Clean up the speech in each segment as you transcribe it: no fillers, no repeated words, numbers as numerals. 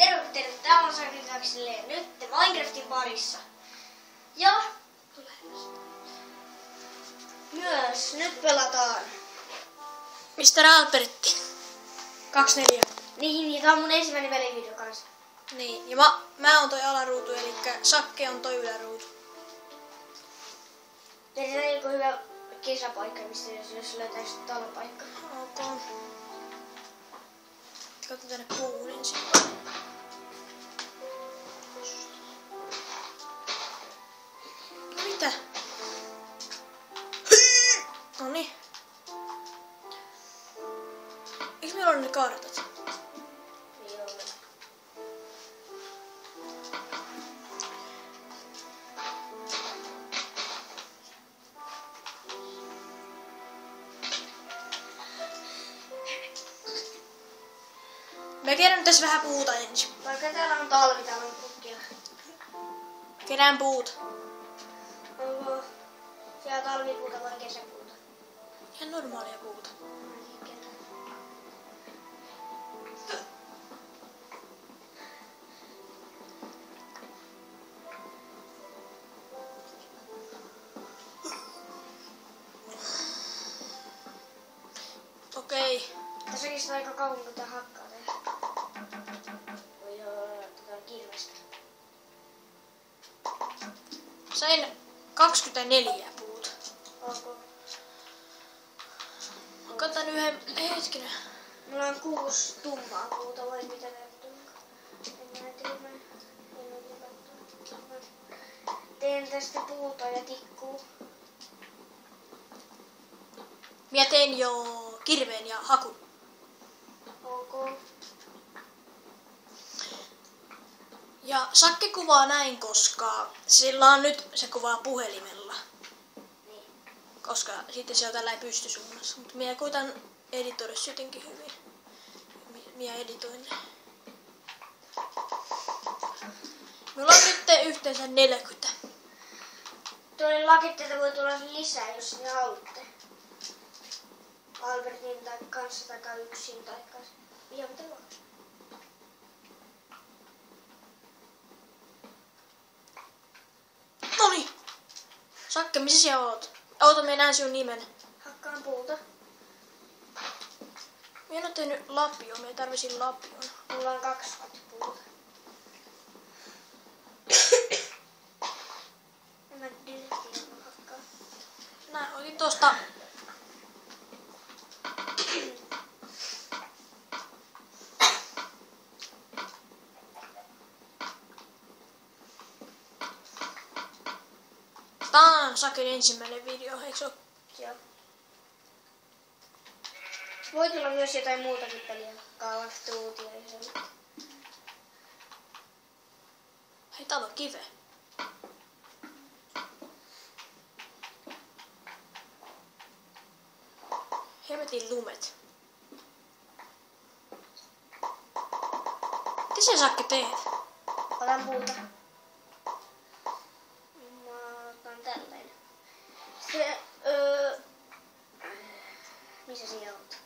Tervetuloa, täällä on Sakri Kaksille nyt Minecraftin parissa. Ja myös nyt pelataan Mr. Albertti 24. niin tää on mun ensimmäinen pelivideo kanssa. Niin, ja mä oon toi alaruutu, eli Sakke on toi yläruutu. Tehdään joku hyvä kesäpaikka, missä jos löytäisi talopaikka. Ok. Katsotaan tänne puun ensin. No mitä? Noniin. Eiks meillä ole ne kartat? Joo. Mä kerään tässä vähän puuta ensin. Vaikka täällä on talvi, täällä on putkia. Kerään puut. Onko siellä talvipuuta vai kesäpuuta? Ihan normaalia puuta. Okei. Tässä kestää aika kauan, kun tää hakkaa tehdä. Voi joo, kirvestä. Sain 24 puuta. Ok. Mä katson yhden hetkinen. Mulla on 6 tummaa puuta, vai mitä ne on? Teen tästä puuta ja tikkuu. Mä tein jo kirveen ja hakun. Ok. Ja Sakke kuvaa näin, koska sillä on nyt se kuvaa puhelimella. Niin. Koska sitten se on tällä pystysuunnassa. Mutta minä koitan editoida se jotenkin hyvin. Minä editoin ne. Meillä on nyt yhteensä 40. Tuolle lakitteita voi tulla lisää, jos sinne haluatte. Albertin tai kanssa tai yksin tai ihan mitä vaan. Noniin! Sakke, missä siellä oot? Oota, minä näen sinun nimen. Hakkaan puuta. Minä en oo tehnyt lapio, minä tarvisin lapion. Mulla on 20 puuta. En mä direktiä hakkaa. Näin, otin tosta. Tää on Saken ensimmäinen video, eikö se oo? Joo. Voi tulla myös jotain muutakin peliä. Call of Duty ja sellaista. Hei, täällä on kive. Hemmetin lumet. Mitä sä Sakke teet? Otan puuta. Mä otan tällainen. Se, missä sinä oot?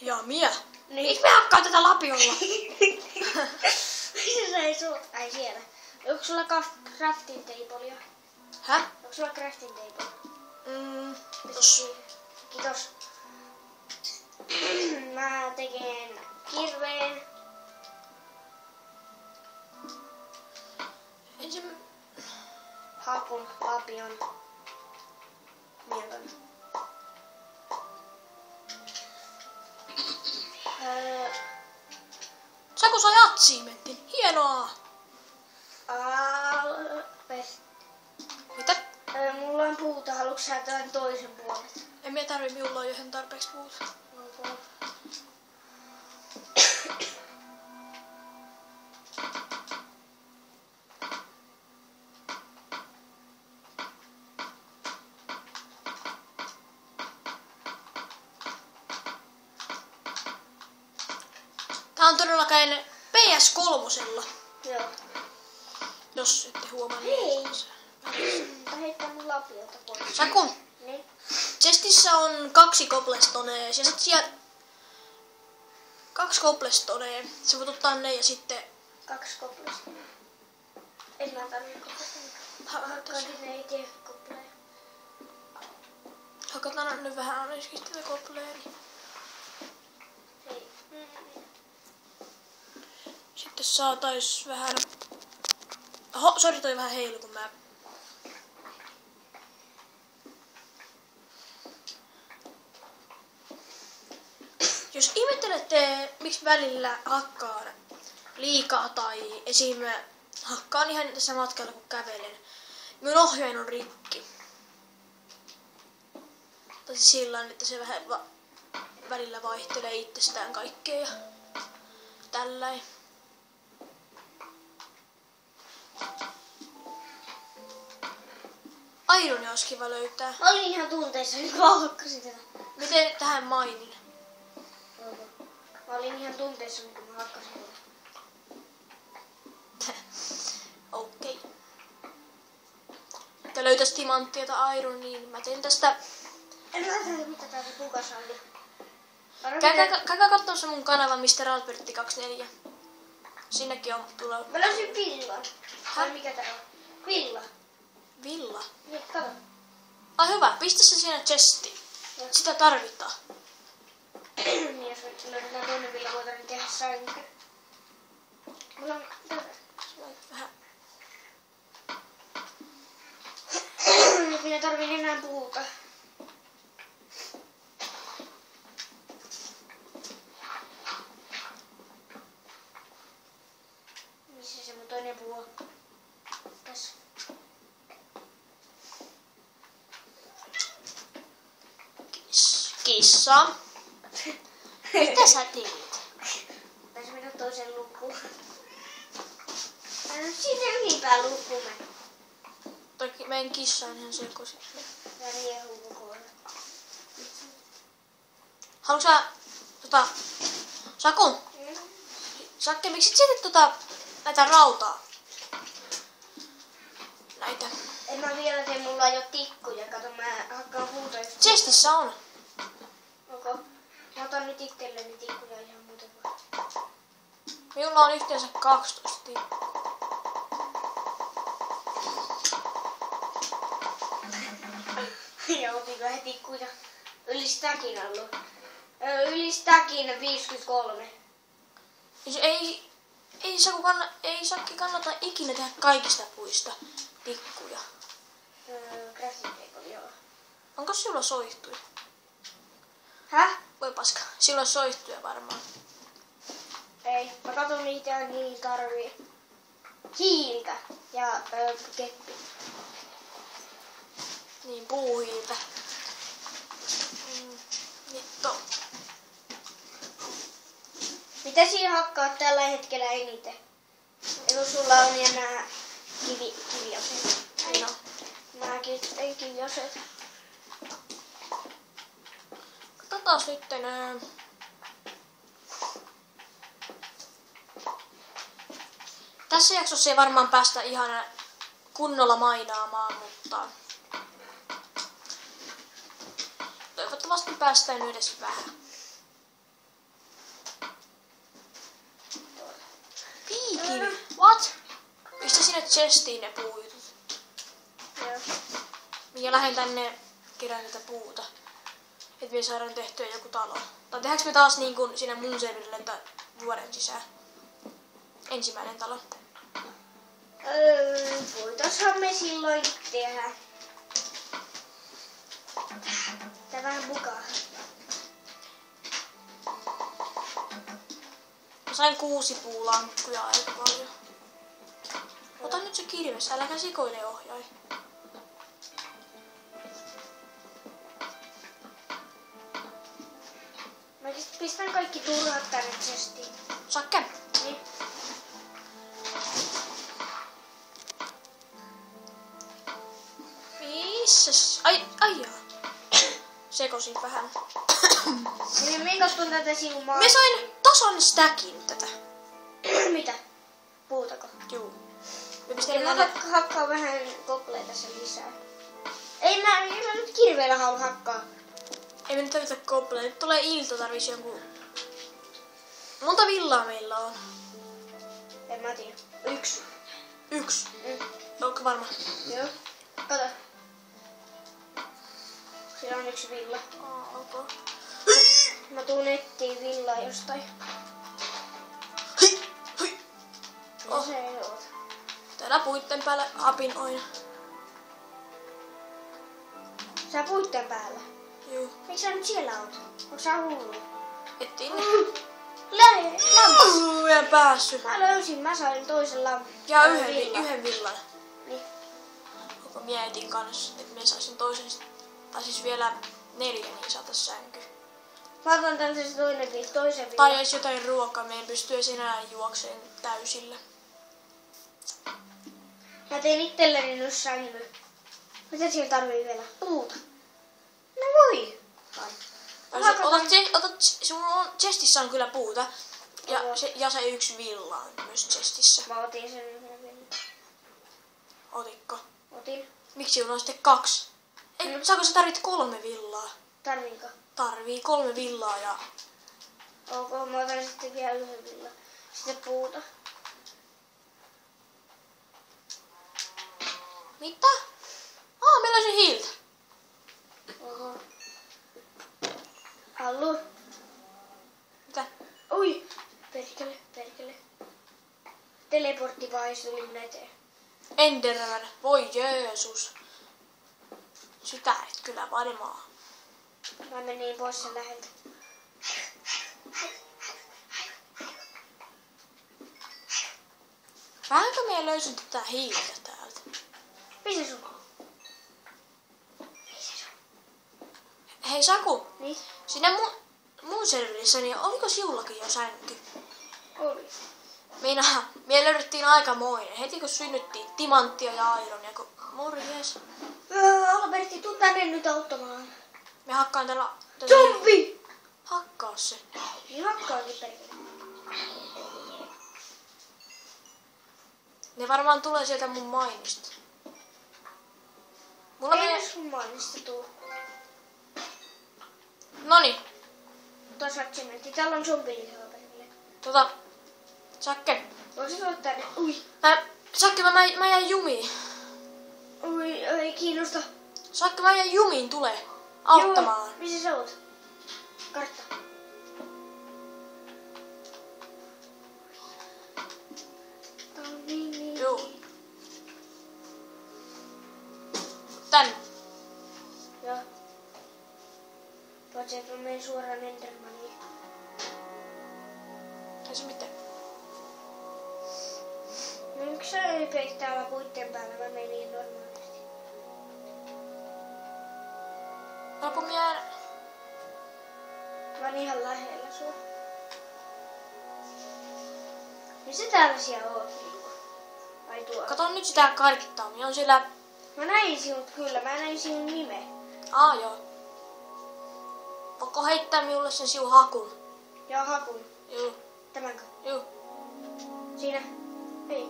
Ja minä. Niin. Miksi me hakkaa tätä lapiolla? Missä sä ei suot? Ai siellä. Onko sulla crafting tableja? Häh? Onko sulla crafting table? Tos. Kiitos. Mä tekeen kirveen. Ensin... Hakun, lapion. Mieton. Saku sai achievementin. Hienoa. Mitä? Mulla on puuta, haluatko sä tämän toisen puolen? En minä tarvi, minulla on jo ihan tarpeeksi puuta. Okay. Tää on todellakin PS3. Joo. Jos ette huomaa. Hei! Tää heittää mun lapiota pois. Saku, Niin. chestissä on 2 cobblestoneja ja sit sieltä... 2 cobblestonea. Sä voit ottaa ne ja sitten 2 koplasta. En mä tarvitse koplasta. Hakkasin ne ei tee kopleja. hakataan nyt vähän ainakin tätä kopleja. Hei. Sitten saatais vähän... Oho, sori toi vähän heilu kun mä... Jos ihmettelette, miksi välillä hakkaan liikaa tai esim. Hakkaan ihan tässä matkalla kun kävelen, minun ohjain on rikki. Tai siis sillä tavalla, että se vähän välillä vaihtelee itsestään kaikkea ja tälläin. Ironi olisi kiva löytää. Mä olin ihan tunteissa, kun mä hakkasin tätä. Miten tähän mainin? Mä olin ihan tunteissa, kun mä hakkasin tätä. Okei. Että löytäis timanttia tai iron, niin mä teen tästä... En mä tiedä, mitä tää se pukas oli. Käykää kattoo mun kanavan Mr. Albertti 24. Sinnekin on tulla... Mä löysin villan. Vai mikä tää on? Villa. Villa? Niin, kato. Ai hyvä, pistä se siinä chestiin. Sitä tarvitaan. Niin, jos me löydetään toinen villa, voidaan tehdä sänky. Mulla on... Vähän. Nyt minä tarvin enää puuta. Missä se mun toinen puu on? Tässä. Kissa. Mitä sä teet? Taisi mennä toiseen lukuun. Sinne ylipään lukuun mennä. Toki meidän kissa on ihan sekoisin. Ja riehuu koko ajan. Haluatko sä... Saku? Sakke, miksi et sä näitä rautaa? Näitä. En mä vielä tee, mulla on jo tikkuja. Kato, mä hakkaan puuta. Chestissä on. Onko? Mä otan nyt itselleni tikkuja ihan muuten vaan. Minulla on yhteensä 12 tikkua. Ja otin vähän tikkuja. Yli sitäkin ollut. Yli sitäkin 53. Ei Sakki kannata ikinä tehdä kaikista puista tikkuja. Graffiteikko, joo. Onko sulla soihtuja? Häh? Voi paska. Sillä on soihtuja varmaan. Ei. Mä katon niitä ja niin tarvii hiiltä ja keppi. Niin, puuhiiltä. Vittu. Mitä siinä hakkaat tällä hetkellä eniten? Eikö sulla on enää kivioset? No. Mäkin teen kivioset. Katsotaan sitten. Tässä jaksossa ei varmaan päästä ihan kunnolla mainaamaan, mutta toivottavasti päästään edes vähän. Piikin! What? Pistä sinne chestiin ne puujutut. Joo. Minä lähden tänne kerään tätä puuta. Että me saadaan tehtyä joku talo. Tai tehdäänkö me taas niin kuin sinne mun serverille, että vuoden sisään? Ensimmäinen talo. Voitaishan me silloin tehdä. Tää vähän bukaa. Mä sain 6 puulankkuja aika paljon. Ota nyt se kirves, äläkä sikoile ohjai. Mä pistän kaikki turhat tänne chestiin. Sakke. Niin. Missäs? Ai jaa. Sekosin vähän. Niin minkä kun tätä sinun maa... Me sain tasan stackin tätä. Mitä? Puutako? Juu. Me Ja pistetään mä hakkaan vähän kopleita sen lisää. Ei mä nyt kirveellä halua hakkaa. Ei me nyt tarvita kopleja. Nyt tulee ilta, tarvitsisi jonkun Monta villaa meillä on? En mä tiedä. 1. 1. Onko varma? Joo. Kato. Siellä on 1 villa. Okay. Mä tuun ettiin villaa jostain. Oh. Se ei oota. Täällä puitten päällä apinoin. Sä puitten päällä. Juu. Miksi sä nyt siellä oot? Onko sä hullu? Ettiin. Lammas. En päässyt. Mä löysin, mä sain toisen lamman. Ja yhden villan. Niin. Koko mietin kanssa, että me saisin toisen, tai siis vielä 4, niin saatais sänky. Mä otan tällaisen toisen villan. Tai jos jotain ruokaa, me ei pysty edes enää juokseen täysillä. Mä tein itselleni nyt sängy. Mitä siellä tarvii vielä? Puuta. No voi. Sun on chestissä on kyllä puuta. Ja se 1 villa on myös chestissä. Mä otin sen yhden villan. Otitko? Otin. Miksi sulla on sitten 2? Ei, saako sä tarvit 3 villaa? Tarviinko? Tarvii 3 villaa ja... Ok, mä otan sitten vielä yhden villan. Sitten puuta. Mitä? Meillä on se hiiltä. Ok. Hallu. Mitä? Ui. Perkele. Teleportti vaan tuli mun eteen. Enderman. Voi Jeesus. Sitä et kyllä varmaan. Mä menin pois sen läheltä. Vähänkö me löysin tätä hiiltä täältä? Missä sun? Hei Saku, Niin? siinä mun serverissä, niin oliko sinullakin jo sänky? Oli. Me löydettiin aikamoinen. Heti kun synnyttiin timanttia ja ironia, kun morjes. Alberti, tuu tänne nyt auttamaan. Me hakkaan tällä... Zombi! Hakkaa se. Niin hakkaakin perkele. Ne varmaan tulee sieltä mun mainista. Mulla Ei menee... edes sun mainista tuu. Noniin. Tuossa sementti. Täällä on zombi lihaa perkele. Sakke. Voisit olla tänne? Ui. Sakke, mä jäin jumiin. Ui, ei kiinnosta. Sakke, mä jäin jumiin, tule. Auttamaan. Joo, missä sä oot? Kartta. Niin. Joo. Tänne. Joo. Paitsi että mä menen suoraan Endermaniin. Ei se mitään. No miksi sä ypeit täällä puitten päällä? Mä menin normaalisti. Mä oon ihan lähellä sua. Missä täällä siellä oot? Vai tuolla? Kato nyt sitä karttaa, niin on siellä... Mä näin sinut kyllä, mä näin sinun nimen. Joo. Voitko heittää minulle sen sinun hakun? Ja hakun. Joo. Tämänkö? Joo. Siinä. Ei.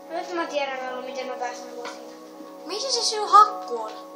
Nyt mä tiedän ollut, miten mä pääsen vuosiin. Missä se sinun hakku on?